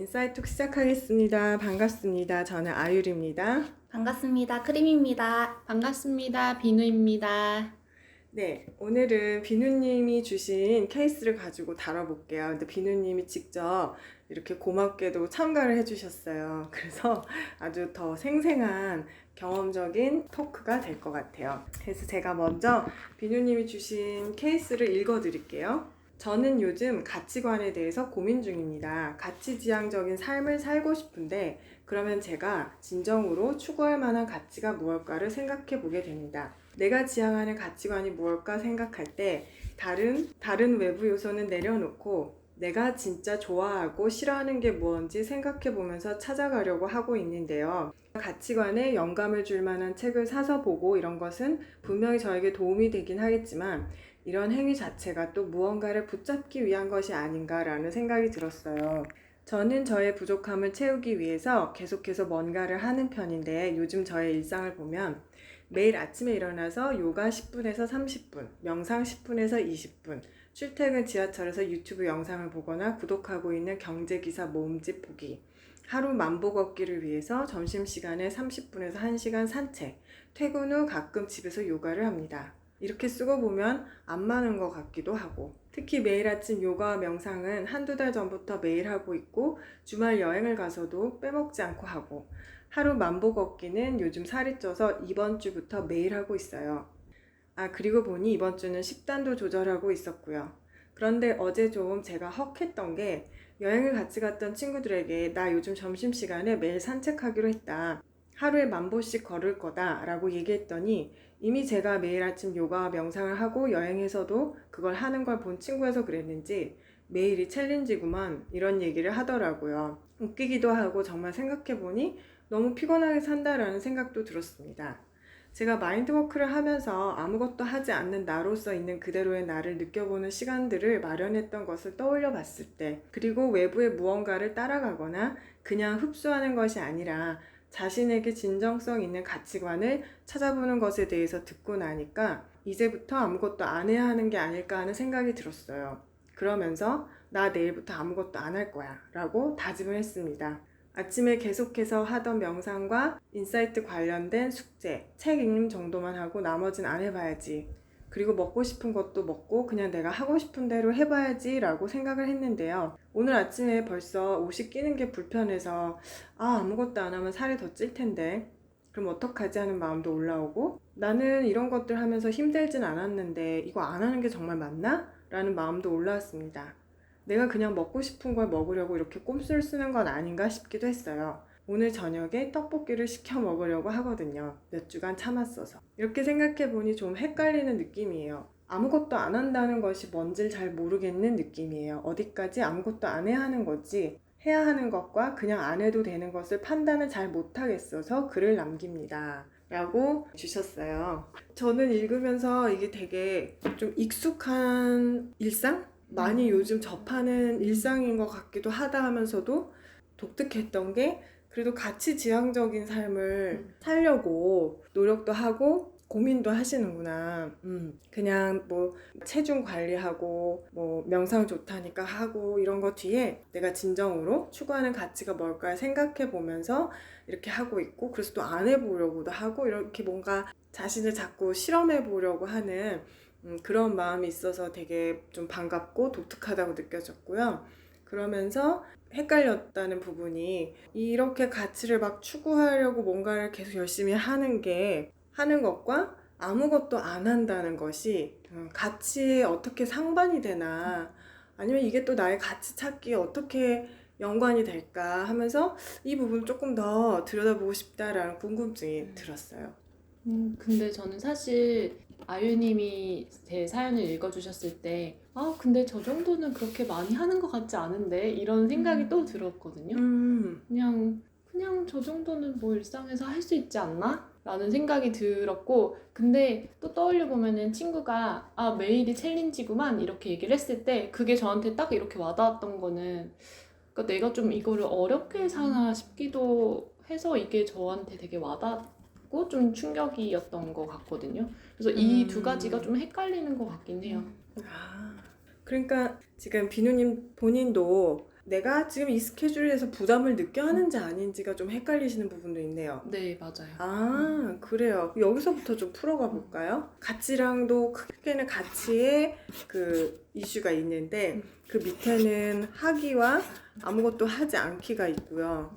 인사이톡 시작하겠습니다. 반갑습니다. 저는 아율입니다. 반갑습니다. 크림입니다. 반갑습니다. 비누입니다. 네, 오늘은 비누님이 주신 케이스를 가지고 다뤄볼게요. 근데 비누님이 직접 이렇게 고맙게도 참가를 해주셨어요. 그래서 아주 더 생생한 경험적인 토크가 될 것 같아요. 그래서 제가 먼저 비누님이 주신 케이스를 읽어드릴게요. 저는 요즘 가치관에 대해서 고민 중입니다. 가치지향적인 삶을 살고 싶은데 그러면 제가 진정으로 추구할 만한 가치가 무엇일까를 생각해 보게 됩니다. 내가 지향하는 가치관이 무엇일까 생각할 때 다른 외부 요소는 내려놓고 내가 진짜 좋아하고 싫어하는 게 무엇인지 생각해 보면서 찾아가려고 하고 있는데요. 가치관에 영감을 줄 만한 책을 사서 보고 이런 것은 분명히 저에게 도움이 되긴 하겠지만 이런 행위 자체가 또 무언가를 붙잡기 위한 것이 아닌가라는 생각이 들었어요. 저는 저의 부족함을 채우기 위해서 계속해서 뭔가를 하는 편인데 요즘 저의 일상을 보면 매일 아침에 일어나서 요가 10분에서 30분, 명상 10분에서 20분, 출퇴근 지하철에서 유튜브 영상을 보거나 구독하고 있는 경제기사 모음집 보기, 하루 만보 걷기를 위해서 점심시간에 30분에서 1시간 산책, 퇴근 후 가끔 집에서 요가를 합니다. 이렇게 쓰고 보면 안 많은 것 같기도 하고, 특히 매일 아침 요가와 명상은 한두 달 전부터 매일 하고 있고 주말 여행을 가서도 빼먹지 않고 하고, 하루 만보 걷기는 요즘 살이 쪄서 이번 주부터 매일 하고 있어요. 그리고 보니 이번 주는 식단도 조절하고 있었고요. 그런데 어제 좀 제가 헉했던 게 여행을 같이 갔던 친구들에게 나 요즘 점심시간에 매일 산책하기로 했다. 하루에 만보씩 걸을 거다 라고 얘기했더니 이미 제가 매일 아침 요가와 명상을 하고 여행에서도 그걸 하는 걸 본 친구여서 그랬는지 매일이 챌린지구만 이런 얘기를 하더라고요. 웃기기도 하고 정말 생각해보니 너무 피곤하게 산다라는 생각도 들었습니다. 제가 마인드워크를 하면서 아무것도 하지 않는 나로서 있는 그대로의 나를 느껴보는 시간들을 마련했던 것을 떠올려 봤을 때, 그리고 외부의 무언가를 따라가거나 그냥 흡수하는 것이 아니라 자신에게 진정성 있는 가치관을 찾아보는 것에 대해서 듣고 나니까 이제부터 아무것도 안 해야 하는 게 아닐까 하는 생각이 들었어요. 그러면서 나 내일부터 아무것도 안 할 거야 라고 다짐을 했습니다. 아침에 계속해서 하던 명상과 인사이트 관련된 숙제, 책 읽는 정도만 하고 나머진 안 해봐야지. 그리고 먹고 싶은 것도 먹고 그냥 내가 하고 싶은 대로 해봐야지 라고 생각을 했는데요. 오늘 아침에 벌써 옷이 끼는 게 불편해서 아무것도 안 하면 살이 더 찔 텐데 그럼 어떡하지 하는 마음도 올라오고, 나는 이런 것들 하면서 힘들진 않았는데 이거 안 하는 게 정말 맞나? 라는 마음도 올라왔습니다. 내가 그냥 먹고 싶은 걸 먹으려고 이렇게 꼼수를 쓰는 건 아닌가 싶기도 했어요. 오늘 저녁에 떡볶이를 시켜 먹으려고 하거든요. 몇 주간 참았어서. 이렇게 생각해보니 좀 헷갈리는 느낌이에요. 아무것도 안 한다는 것이 뭔지를 잘 모르겠는 느낌이에요. 어디까지 아무것도 안 해야 하는 거지, 해야 하는 것과 그냥 안 해도 되는 것을 판단을 잘 못하겠어서 글을 남깁니다 라고 주셨어요. 저는 읽으면서 이게 되게 좀 익숙한 일상? 많이 요즘 접하는 일상인 것 같기도 하다 하면서도 독특했던 게, 그래도 가치지향적인 삶을 살려고 노력도 하고 고민도 하시는구나. 그냥 뭐 체중 관리하고 뭐 명상 좋다니까 하고 이런 거 뒤에 내가 진정으로 추구하는 가치가 뭘까 생각해 보면서 이렇게 하고 있고, 그래서 또 안 해보려고도 하고 이렇게 뭔가 자신을 자꾸 실험해 보려고 하는 그런 마음이 있어서 되게 좀 반갑고 독특하다고 느껴졌고요. 그러면서 헷갈렸다는 부분이, 이렇게 가치를 막 추구하려고 뭔가를 계속 열심히 하는 것과 아무것도 안 한다는 것이 가치에 어떻게 상반이 되나, 아니면 이게 또 나의 가치 찾기에 어떻게 연관이 될까 하면서 이 부분 조금 더 들여다보고 싶다라는 궁금증이 들었어요. 근데 저는 사실 아유님이 제 사연을 읽어주셨을 때 근데 저 정도는 그렇게 많이 하는 것 같지 않은데 이런 생각이 또 들었거든요. 그냥 저 정도는 뭐 일상에서 할 수 있지 않나? 라는 생각이 들었고, 근데 또 떠올려 보면은 친구가 매일이 챌린지구만 이렇게 얘기를 했을 때 그게 저한테 딱 이렇게 와닿았던 거는, 그러니까 내가 좀 이거를 어렵게 사나 싶기도 해서 이게 저한테 되게 와닿고 좀 충격이었던 것 같거든요. 그래서 이 두 가지가 좀 헷갈리는 것 같긴 해요. 그러니까 지금 비누님 본인도 내가 지금 이 스케줄에서 부담을 느껴 하는지 아닌지가 좀 헷갈리시는 부분도 있네요. 네, 맞아요. 아, 그래요. 여기서부터 좀 풀어가 볼까요? 가치랑도 크게는 가치의 그 이슈가 있는데 그 밑에는 하기와 아무것도 하지 않기가 있고요.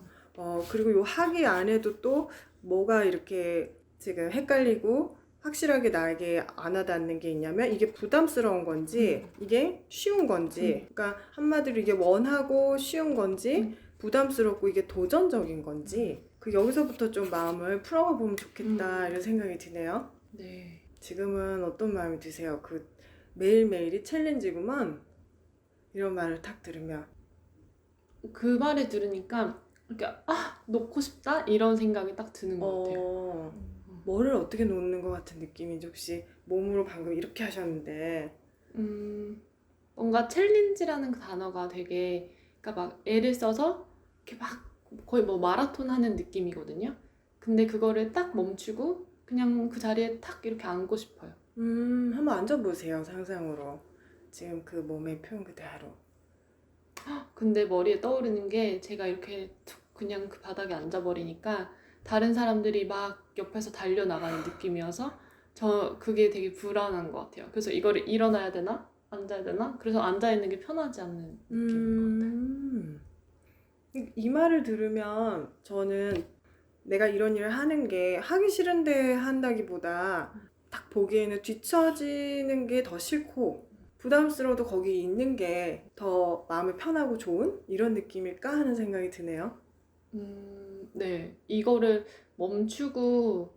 그리고 요 하기 안에도 또 뭐가 이렇게 지금 헷갈리고 확실하게 나에게 안 와닿는 게 있냐면 이게 부담스러운 건지 이게 쉬운 건지 그러니까 한마디로 이게 원하고 쉬운 건지 부담스럽고 이게 도전적인 건지 그 여기서부터 좀 마음을 풀어가 보면 좋겠다 이런 생각이 드네요. 네. 지금은 어떤 마음이 드세요? 그 매일매일이 챌린지구만 이런 말을 탁 들으면 그 말을 들으니까 이렇게 놓고 싶다 이런 생각이 딱 드는 것 같아요. 뭐를 어떻게 놓는 것 같은 느낌인지 혹시 몸으로 방금 이렇게 하셨는데 뭔가 챌린지라는 그 단어가 되게 그러니까 막 애를 써서 이렇게 막 거의 뭐 마라톤 하는 느낌이거든요. 근데 그거를 딱 멈추고 그냥 그 자리에 탁 이렇게 앉고 싶어요. 한번 앉아보세요. 상상으로 지금 그 몸의 표현 그대로. 근데 머리에 떠오르는 게 제가 이렇게 툭 그냥 그 바닥에 앉아버리니까 다른 사람들이 막 옆에서 달려나가는 느낌이어서 저 그게 되게 불안한 것 같아요. 그래서 이거를 일어나야 되나? 앉아야 되나? 그래서 앉아있는 게 편하지 않는 느낌인 것 같아요. 이 말을 들으면 저는 내가 이런 일을 하는 게 하기 싫은데 한다기보다 딱 보기에는 뒤처지는 게 더 싫고 부담스러워도 거기 있는 게 더 마음이 편하고 좋은 이런 느낌일까 하는 생각이 드네요. 네. 이거를 멈추고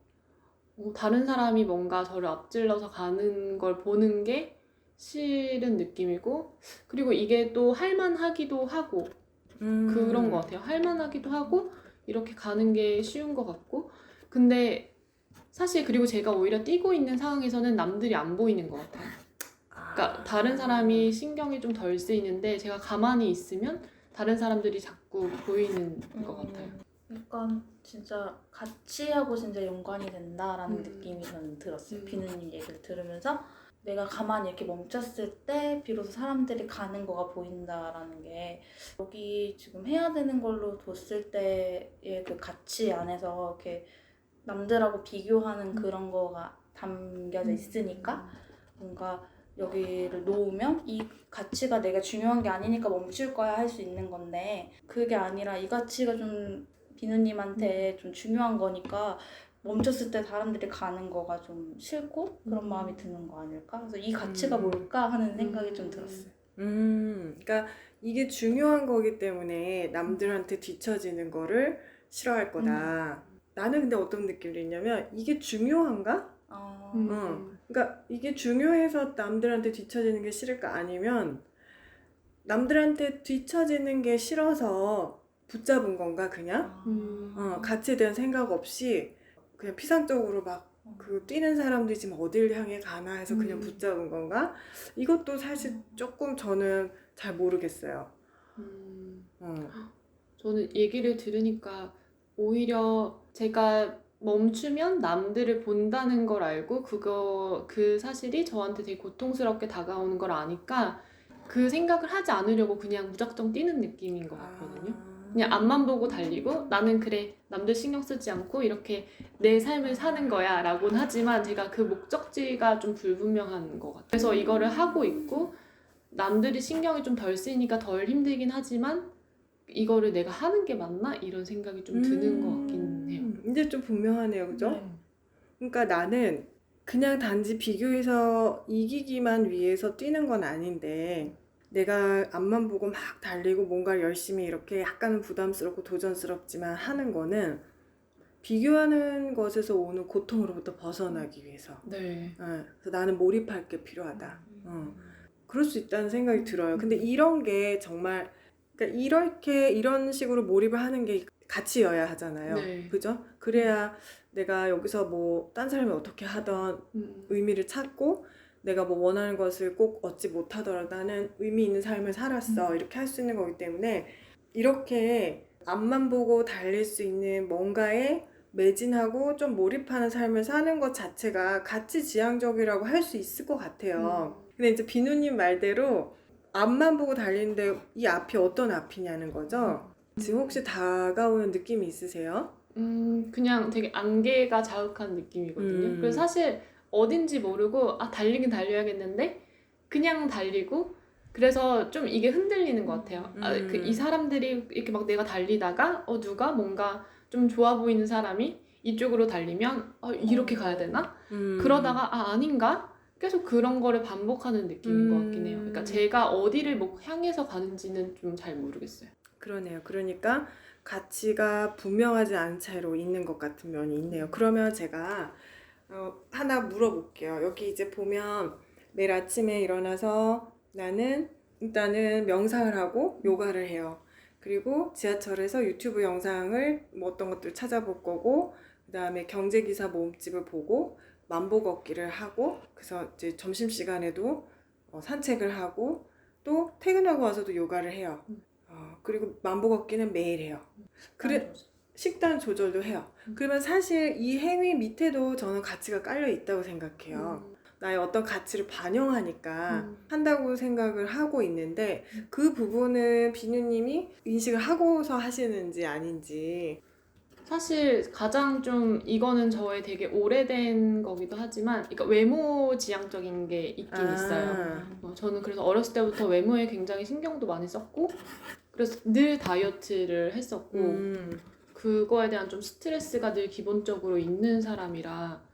다른 사람이 뭔가 저를 앞질러서 가는 걸 보는 게 싫은 느낌이고 그리고 이게 또 할만하기도 하고 그런 것 같아요. 할만하기도 하고 이렇게 가는 게 쉬운 것 같고 근데 사실 그리고 제가 오히려 뛰고 있는 상황에서는 남들이 안 보이는 것 같아요. 그러니까 다른 사람이 신경이 좀 덜 쓰이는데 제가 가만히 있으면 다른 사람들이 자꾸 보이는 것 같아요. 약간 진짜 가치하고 진짜 연관이 된다라는 음. 느낌이 저는 들었어요. 음. 비누님 얘기를 들으면서 내가 가만히 이렇게 멈췄을 때 비로소 사람들이 가는 거가 보인다라는 게 여기 지금 해야 되는 걸로 뒀을 때의 그 가치 안에서 이렇게 남들하고 비교하는 그런 거가 담겨져 있으니까 뭔가 여기를 놓으면 이 가치가 내가 중요한 게 아니니까 멈출 거야 할 수 있는 건데 그게 아니라 이 가치가 좀 비누님한테 좀 중요한 거니까 멈췄을 때 사람들이 가는 거가 좀 싫고 그런 마음이 드는 거 아닐까? 그래서 이 가치가 뭘까 하는 생각이 좀 들었어요. 그러니까 이게 중요한 거기 때문에 남들한테 뒤처지는 거를 싫어할 거다. 나는 근데 어떤 느낌이 있냐면 이게 중요한가? 그러니까 이게 중요해서 남들한테 뒤처지는 게 싫을까? 아니면 남들한테 뒤처지는 게 싫어서 붙잡은 건가 그냥? 가치에 대한 생각 없이 그냥 피상적으로 막 그 뛰는 사람들이 지금 어딜 향해 가나 해서 그냥 붙잡은 건가? 이것도 사실 조금 저는 잘 모르겠어요. 저는 얘기를 들으니까 오히려 제가 멈추면 남들을 본다는 걸 알고 그 사실이 저한테 되게 고통스럽게 다가오는 걸 아니까 그 생각을 하지 않으려고 그냥 무작정 뛰는 느낌인 것 같거든요. 그냥 앞만 보고 달리고 나는 그래 남들 신경 쓰지 않고 이렇게 내 삶을 사는 거야 라고는 하지만 제가 그 목적지가 좀 불분명한 것 같아요. 그래서 이거를 하고 있고 남들이 신경이 좀 덜 쓰이니까 덜 힘들긴 하지만 이거를 내가 하는 게 맞나? 이런 생각이 좀 드는 것 같긴 해요. 이제 좀 분명하네요, 그죠? 네. 그러니까 나는 그냥 단지 비교해서 이기기만 위해서 뛰는 건 아닌데 내가 앞만 보고 막 달리고 뭔가 열심히 이렇게 약간은 부담스럽고 도전스럽지만 하는 거는 비교하는 것에서 오는 고통으로부터 벗어나기 위해서. 네. 그래서 나는 몰입할 게 필요하다. 그럴 수 있다는 생각이 들어요. 근데 이런 게 정말 그러니까 이런 식으로 몰입을 하는 게 가치여야 하잖아요. 네. 그죠? 그래야 내가 여기서 뭐 딴 사람이 어떻게 하던 의미를 찾고 내가 뭐 원하는 것을 꼭 얻지 못하더라도 나는 의미 있는 삶을 살았어. 이렇게 할 수 있는 거기 때문에 이렇게 앞만 보고 달릴 수 있는 뭔가에 매진하고 좀 몰입하는 삶을 사는 것 자체가 가치지향적이라고 할 수 있을 것 같아요. 근데 이제 비누님 말대로 앞만 보고 달리는데 이 앞이 어떤 앞이냐는 거죠. 지금 혹시 다가오는 느낌이 있으세요? 그냥 되게 안개가 자욱한 느낌이거든요. 그래서 사실 어딘지 모르고 달리긴 달려야겠는데 그냥 달리고 그래서 좀 이게 흔들리는 것 같아요. 이 사람들이 이렇게 막 내가 달리다가 누가 뭔가 좀 좋아 보이는 사람이 이쪽으로 달리면 이렇게 가야 되나? 그러다가 아닌가? 계속 그런 거를 반복하는 느낌인 것 같긴 해요. 그러니까 제가 어디를 향해서 가는지는 좀 잘 모르겠어요. 그러네요. 그러니까 가치가 분명하지 않은 채로 있는 것 같은 면이 있네요. 그러면 제가 하나 물어볼게요. 여기 이제 보면 매일 아침에 일어나서 나는 일단은 명상을 하고 요가를 해요. 그리고 지하철에서 유튜브 영상을 뭐 어떤 것들 찾아볼 거고, 그 다음에 경제기사 모음집을 보고 만보 걷기를 하고, 그래서 이제 점심시간에도 산책을 하고, 또 퇴근하고 와서도 요가를 해요. 그리고 만보 걷기는 매일 해요. 그래, 식단 조절도 해요. 그러면 사실 이 행위 밑에도 저는 가치가 깔려 있다고 생각해요. 나의 어떤 가치를 반영하니까 한다고 생각을 하고 있는데 그 부분은 비누님이 인식을 하고서 하시는지 아닌지. 사실 가장 좀 이거는 저의 되게 오래된 거기도 하지만 그러니까 외모 지향적인 게 있긴 있어요. 저는 그래서 어렸을 때부터 외모에 굉장히 신경도 많이 썼고 그래서 늘 다이어트를 했었고 그거에 대한 좀 스트레스가 늘 기본적으로 있는 사람이라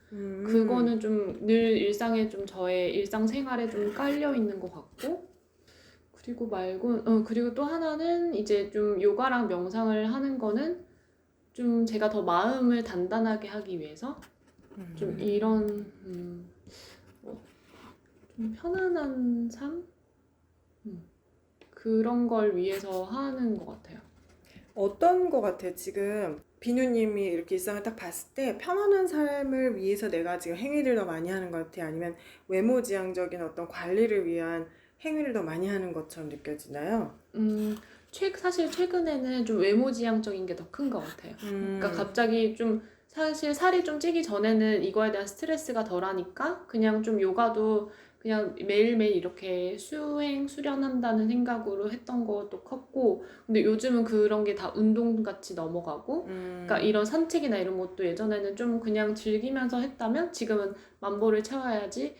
그거는 좀 늘 일상에 좀 저의 일상생활에 좀 깔려 있는 것 같고 그리고 그리고 또 하나는 이제 좀 요가랑 명상을 하는 거는 좀 제가 더 마음을 단단하게 하기 위해서 좀 이런 좀 편안한 삶? 그런 걸 위해서 하는 것 같아요. 어떤 것 같아요? 지금 비누님이 이렇게 일상을 딱 봤을 때 편안한 삶을 위해서 내가 지금 행위를 더 많이 하는 것 같아요? 아니면 외모지향적인 어떤 관리를 위한 행위를 더 많이 하는 것처럼 느껴지나요? 사실 최근에는 좀 외모지향적인 게 더 큰 것 같아요. 그러니까 갑자기 좀 사실 살이 좀 찌기 전에는 이거에 대한 스트레스가 덜하니까 그냥 좀 요가도 그냥 매일매일 이렇게 수련한다는 생각으로 했던 것도 컸고 근데 요즘은 그런 게 다 운동같이 넘어가고 그러니까 이런 산책이나 이런 것도 예전에는 좀 그냥 즐기면서 했다면 지금은 만보를 채워야지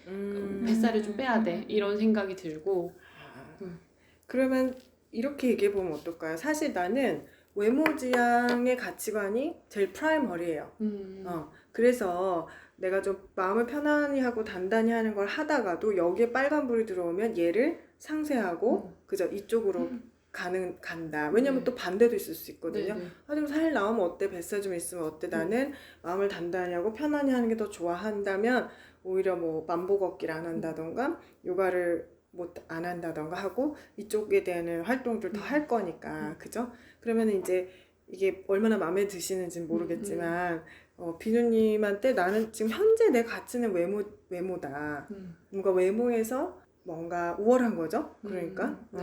뱃살을 좀 빼야 돼 이런 생각이 들고 그러면 이렇게 얘기해보면 어떨까요? 사실 나는 외모지향의 가치관이 제일 프라이머리예요. 그래서 내가 좀 마음을 편안히 하고 단단히 하는 걸 하다가도 여기에 빨간불이 들어오면 얘를 상쇄하고 그죠? 이쪽으로 간다. 왜냐면 또 반대도 있을 수 있거든요. 좀 살 나오면 어때? 뱃살 좀 있으면 어때? 나는 마음을 단단히 하고 편안히 하는 게 더 좋아한다면 오히려 뭐 만보 걷기를 안 한다던가 요가를 안 한다던가 하고 이쪽에 대한 활동들 더 할 거니까 그죠? 그러면 이제 이게 얼마나 마음에 드시는지는 모르겠지만 비누님한테 나는 지금 현재 내 가치는 외모다. 뭔가 외모에서 뭔가 우월한 거죠? 그러니까 네.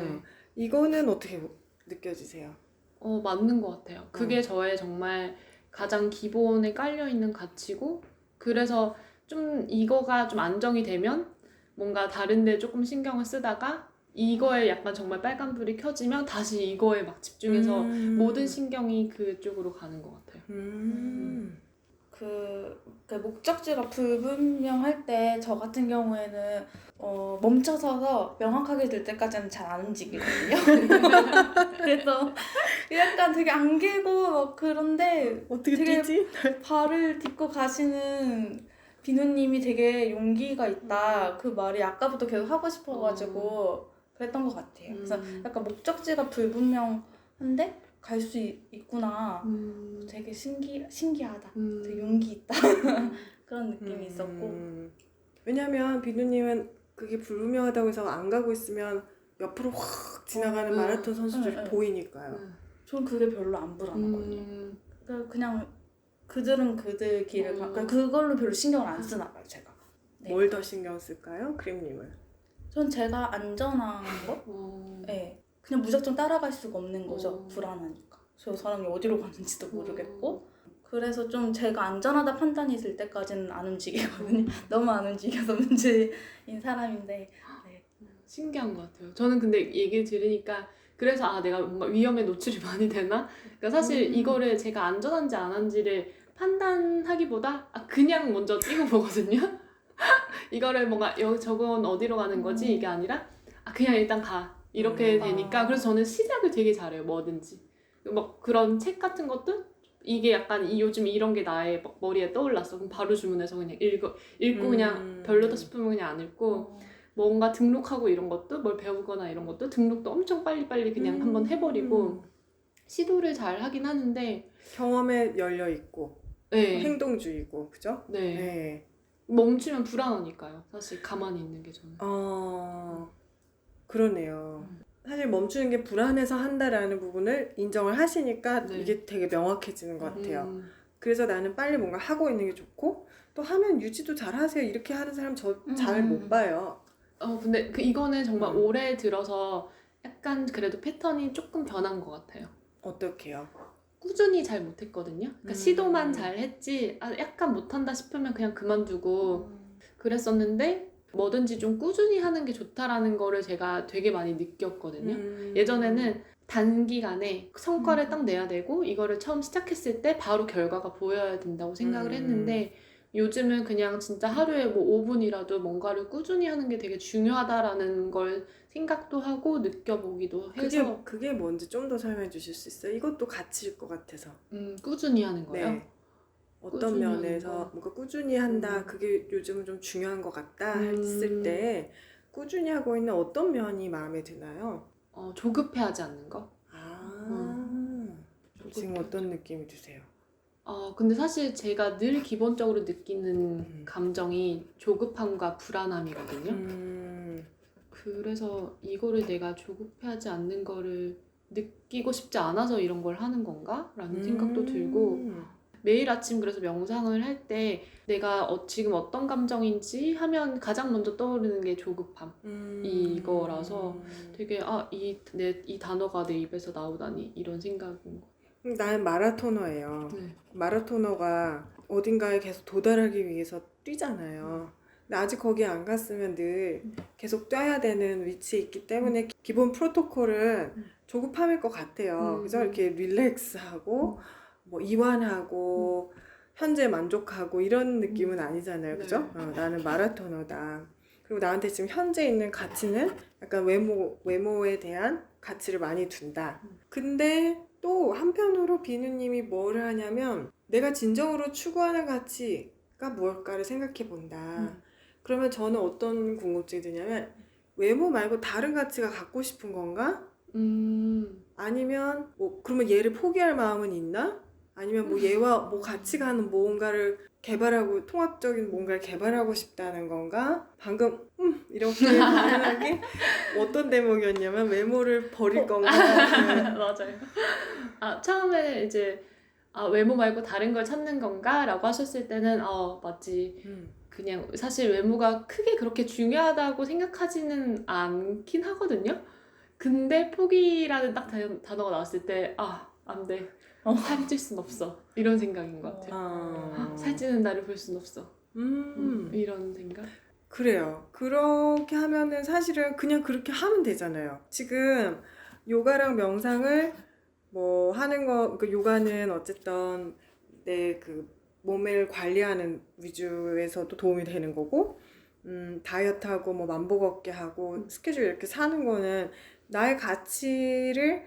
이거는 어떻게 느껴지세요? 맞는 것 같아요. 그게 저의 정말 가장 기본에 깔려있는 가치고 그래서 좀 이거가 좀 안정이 되면 뭔가 다른 데 조금 신경을 쓰다가 이거에 약간 정말 빨간불이 켜지면 다시 이거에 막 집중해서 모든 신경이 그쪽으로 가는 것 같아요. 그 목적지가 불분명할 때 저 같은 경우에는 멈춰서서 명확하게 될 때까지는 잘 안 움직이거든요. 그래서 약간 되게 안개고 막 그런데 어떻게 되게 뛰지? 발을 딛고 가시는 비누님이 되게 용기가 있다. 그 말이 아까부터 계속 하고 싶어가지고 그랬던 것 같아요. 그래서 약간 목적지가 불분명한데 갈 수 있구나. 되게 신기하다. 되게 용기 있다. 그런 느낌이 있었고. 왜냐면 비누님은 그게 불분명하다고 해서 안 가고 있으면 옆으로 확 지나가는 마라톤 선수들이 보이니까요. 전 그게 별로 안 불안하거든요. 그냥 그들은 그들 길을 그러니까 그걸로 별로 신경을 안 쓰나 봐요, 제가. 네. 뭘 더 신경 쓸까요? 크림님은? 전 제가 안전한 거? 네. 그냥 무작정 따라갈 수가 없는 거죠. 불안하니까. 저 사람이 어디로 가는지도 모르겠고. 그래서 좀 제가 안전하다 판단이 들 때까지는 안 움직이거든요. 너무 안 움직여서 문제인 사람인데. 네. 신기한 것 같아요. 저는 근데 얘기를 들으니까 그래서 아 내가 뭔가 위험에 노출이 많이 되나? 그러니까 사실 이거를 제가 안전한지 안 한지를 판단하기보다 그냥 먼저 뛰고 보거든요. 이거를 뭔가 여기 저건 어디로 가는 거지? 이게 아니라 그냥 일단 가 이렇게 되니까 그래서 저는 시작을 되게 잘해요. 뭐든지 막 그런 책 같은 것도 이게 약간 요즘 이런 게 나의 머리에 떠올랐어. 그럼 바로 주문해서 그냥 읽고 그냥 별로다 싶으면 그냥 안 읽고 뭔가 등록하고 이런 것도 뭘 배우거나 이런 것도 등록도 엄청 빨리빨리 그냥 한번 해버리고 시도를 잘 하긴 하는데 경험에 열려 있고 네. 행동주의고 그죠? 네. 네. 멈추면 불안하니까요. 사실 가만히 있는 게 저는. 그러네요. 사실 멈추는 게 불안해서 한다라는 부분을 인정을 하시니까 네. 이게 되게 명확해지는 것 같아요. 그래서 나는 빨리 뭔가 하고 있는 게 좋고 또 하면 유지도 잘 하세요. 이렇게 하는 사람 저 잘 못 봐요. 근데 이거는 정말 올해 들어서 약간 그래도 패턴이 조금 변한 것 같아요. 어떻게요? 꾸준히 잘 못했거든요. 그러니까 시도만 잘 했지 약간 못한다 싶으면 그냥 그만두고 그랬었는데 뭐든지 좀 꾸준히 하는 게 좋다라는 거를 제가 되게 많이 느꼈거든요. 예전에는 단기간에 성과를 딱 내야 되고 이거를 처음 시작했을 때 바로 결과가 보여야 된다고 생각을 했는데 요즘은 그냥 진짜 하루에 뭐 5분이라도 뭔가를 꾸준히 하는 게 되게 중요하다라는 걸 생각도 하고 느껴보기도 해서 그게 뭔지 좀 더 설명해 주실 수 있어요? 이것도 가치일 것 같아서. 꾸준히 하는 거예요? 네. 어떤 꾸준히 하는 면에서 거? 뭔가 꾸준히 한다 그게 요즘은 좀 중요한 것 같다 했을 때 꾸준히 하고 있는 어떤 면이 마음에 드나요? 조급해하지 않는 거? 지금 어떤 느낌이 드세요? 근데 사실 제가 늘 기본적으로 느끼는 감정이 조급함과 불안함이거든요. 그래서 이거를 내가 조급해하지 않는 거를 느끼고 싶지 않아서 이런 걸 하는 건가? 라는 생각도 들고 매일 아침 그래서 명상을 할 때 내가 지금 어떤 감정인지 하면 가장 먼저 떠오르는 게 조급함 이거라서 되게 이 단어가 내 입에서 나오다니 이런 생각인 거. 나는 마라토너예요. 네. 마라토너가 어딘가에 계속 도달하기 위해서 뛰잖아요. 근데 아직 거기 안 갔으면 늘 계속 뛰어야 되는 위치에 있기 때문에 기본 프로토콜은 조급함일 것 같아요. 그죠? 이렇게 릴렉스하고 뭐 이완하고 현재 만족하고 이런 느낌은 아니잖아요. 그죠? 나는 마라토너다. 그리고 나한테 지금 현재 있는 가치는 약간 외모에 대한 가치를 많이 둔다. 근데 또 한편으로 비누님이 뭘 하냐면 내가 진정으로 추구하는 가치가 무엇일까를 생각해 본다. 그러면 저는 어떤 궁금증이 드냐면 외모 말고 다른 가치가 갖고 싶은 건가? 아니면 뭐 그러면 얘를 포기할 마음은 있나? 아니면 뭐 얘와 뭐 같이 가는 뭔가를 개발하고 통합적인 뭔가를 개발하고 싶다는 건가? 방금 이렇게 당연하게 어떤 대목이었냐면 외모를 버릴 건가? 맞아요. 처음에 이제 외모 말고 다른 걸 찾는 건가? 라고 하셨을 때는 맞지. 그냥 사실 외모가 크게 그렇게 중요하다고 생각하지는 않긴 하거든요. 근데 포기라는 딱 단어가 나왔을 때 안 돼. 살찔 순 없어. 이런 생각인 것 같아요. 살찌는 나를 볼 순 없어. 이런 생각? 그래요. 그렇게 하면은 사실은 그냥 그렇게 하면 되잖아요. 지금 요가랑 명상을 뭐 하는 거, 그 요가는 어쨌든 내 그 몸을 관리하는 위주에서도 도움이 되는 거고, 다이어트하고 뭐 만보 걷기 하고 스케줄 이렇게 사는 거는 나의 가치를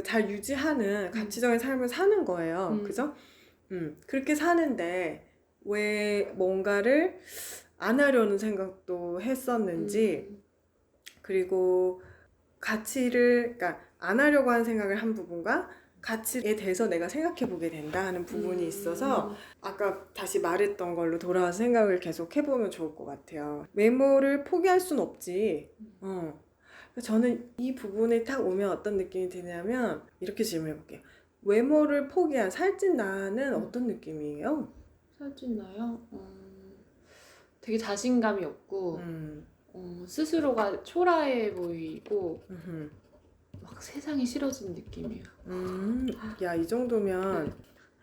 잘 유지하는 가치적인 삶을 사는 거예요. 그죠? 그렇게 사는데 왜 뭔가를 안 하려는 생각도 했었는지, 그리고 그러니까 안 하려고 하는 생각을 한 부분과 가치에 대해서 내가 생각해 보게 된다 하는 부분이 있어서 아까 다시 말했던 걸로 돌아와서 생각을 계속 해보면 좋을 것 같아요. 외모를 포기할 순 없지. 저는 이 부분에 딱 오면 어떤 느낌이 드냐면 이렇게 질문해 볼게요. 외모를 포기한 살찐 나는 어떤 느낌이에요? 살찐 나요? 되게 자신감이 없고 스스로가 초라해 보이고 막 세상이 싫어진 느낌이에요. 야, 이 정도면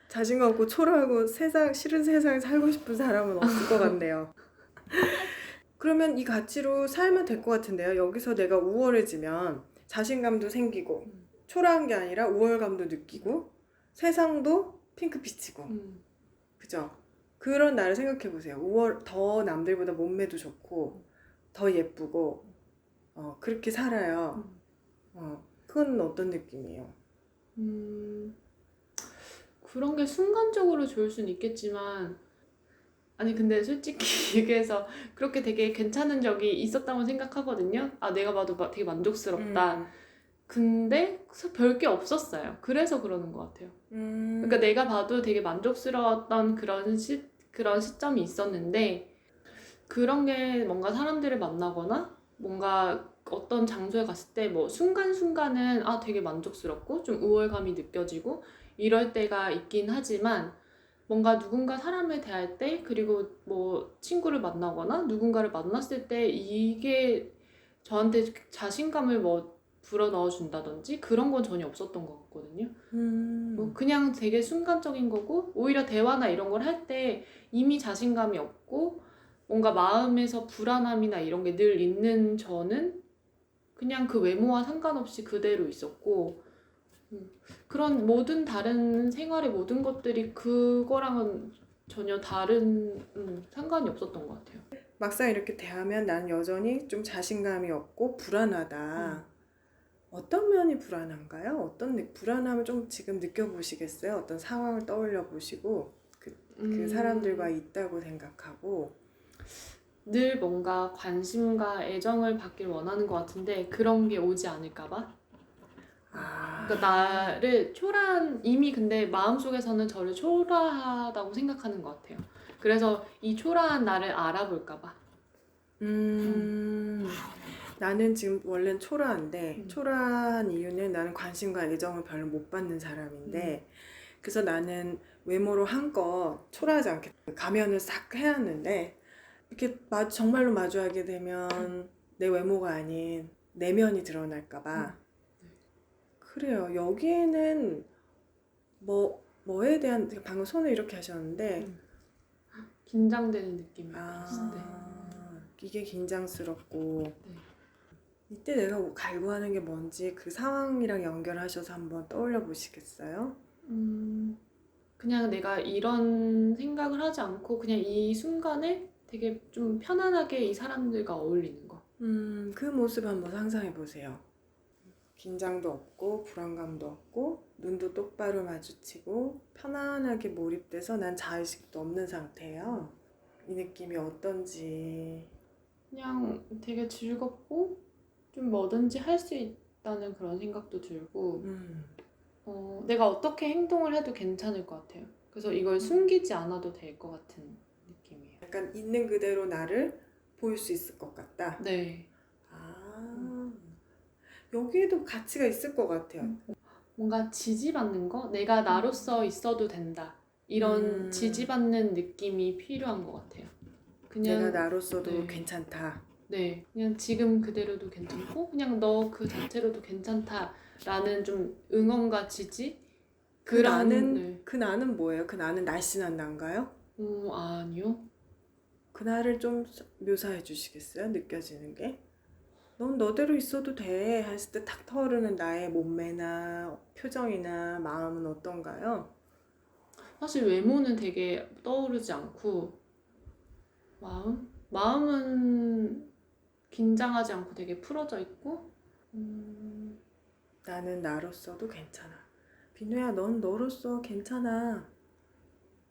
자신감 없고 초라하고 싫은 세상에 살고 싶은 사람은 없을 것 같네요. 그러면 이 가치로 살면 될 것 같은데요. 여기서 내가 우월해지면 자신감도 생기고 초라한 게 아니라 우월감도 느끼고 세상도 핑크빛이고 그죠? 그런 나를 생각해 보세요. 더 남들보다 몸매도 좋고 더 예쁘고 그렇게 살아요. 그건 어떤 느낌이에요? 그런 게 순간적으로 좋을 수는 있겠지만 아니 근데 솔직히 얘기해서 그렇게 되게 괜찮은 적이 있었다고 생각하거든요. 아 내가 봐도 되게 만족스럽다. 근데 별게 없었어요. 그래서 그러는 것 같아요. 그러니까 내가 봐도 되게 만족스러웠던 그런 시점이 있었는데 그런 게 뭔가 사람들을 만나거나 뭔가 어떤 장소에 갔을 때 뭐 순간순간은 아 되게 만족스럽고 좀 우월감이 느껴지고 이럴 때가 있긴 하지만 뭔가 누군가 사람을 대할 때 그리고 뭐 친구를 만나거나 누군가를 만났을 때 이게 저한테 자신감을 뭐 불어넣어 준다든지 그런 건 전혀 없었던 것 같거든요. 뭐 그냥 되게 순간적인 거고 오히려 대화나 이런 걸 할 때 이미 자신감이 없고 뭔가 마음에서 불안함이나 이런 게 늘 있는 저는 그냥 그 외모와 상관없이 그대로 있었고 그런 모든 다른 생활의 모든 것들이 그거랑은 전혀 다른 상관이 없었던 것 같아요. 막상 이렇게 대하면 난 여전히 좀 자신감이 없고 불안하다. 어떤 면이 불안한가요? 어떤 불안함을 좀 지금 느껴보시겠어요? 어떤 상황을 떠올려 보시고 그 사람들과 있다고 생각하고 늘 뭔가 관심과 애정을 받길 원하는 것 같은데 그런 게 오지 않을까 봐. 그러니까 나를 이미 근데 마음속에서는 저를 초라하다고 생각하는 것 같아요. 그래서 이 초라한 나를 알아볼까 봐. 나는 지금 원래는 초라한데 초라한 이유는 나는 관심과 애정을 별로 못 받는 사람인데 그래서 나는 외모로 한껏 초라하지 않게 가면을 싹 해놨는데 이렇게 정말로 마주하게 되면 내 외모가 아닌 내면이 드러날까 봐 그래요. 여기에는 뭐에 대한 방금 손을 이렇게 하셨는데 긴장되는 느낌이 있는데 이게 긴장스럽고 이때 내가 갈구하는 게 뭔지 그 상황이랑 연결하셔서 한번 떠올려 보시겠어요? 그냥 내가 이런 생각을 하지 않고 그냥 이 순간에 되게 좀 편안하게 이 사람들과 어울리는 거. 그 모습 한번 상상해 보세요. 긴장도 없고 불안감도 없고 눈도 똑바로 마주치고 편안하게 몰입돼서 난 자의식도 없는 상태예요. 이 느낌이 어떤지 그냥 되게 즐겁고 좀 뭐든지 할 수 있다는 그런 생각도 들고 내가 어떻게 행동을 해도 괜찮을 것 같아요. 그래서 이걸 숨기지 않아도 될 것 같은 느낌이에요. 약간 있는 그대로 나를 보일 수 있을 것 같다. 네. 여기에도 가치가 있을 것 같아요. 뭔가 지지받는 거? 내가 나로서 있어도 된다. 이런 지지받는 느낌이 필요한 것 같아요. 그냥 내가 나로서도 네. 괜찮다. 네, 그냥 지금 그대로도 괜찮고 그냥 너 그 자체로도 괜찮다라는 좀 응원과 지지? 그 나는 뭐예요? 그 나는 날씬한 나인가요? 아니요. 그 나를 좀 묘사해 주시겠어요? 느껴지는 게? 넌 너대로 있어도 돼 했을 때 탁 터오르는 나의 몸매나 표정이나 마음은 어떤가요? 사실 외모는 되게 떠오르지 않고 마음은 긴장하지 않고 되게 풀어져 있고 나는 나로서도 괜찮아. 비누야, 넌 너로서 괜찮아.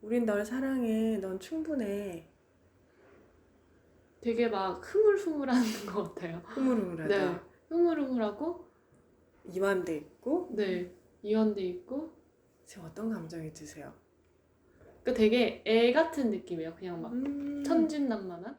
우린 널 사랑해. 넌 충분해. 되게 막 흐물흐물한 것 같아요. 흐물흐물하다. 네, 흐물흐물하고 이완돼 있고. 네, 이완돼 있고 지금 어떤 감정이 드세요? 그러니까 되게 애 같은 느낌이에요. 그냥 막 천진난만한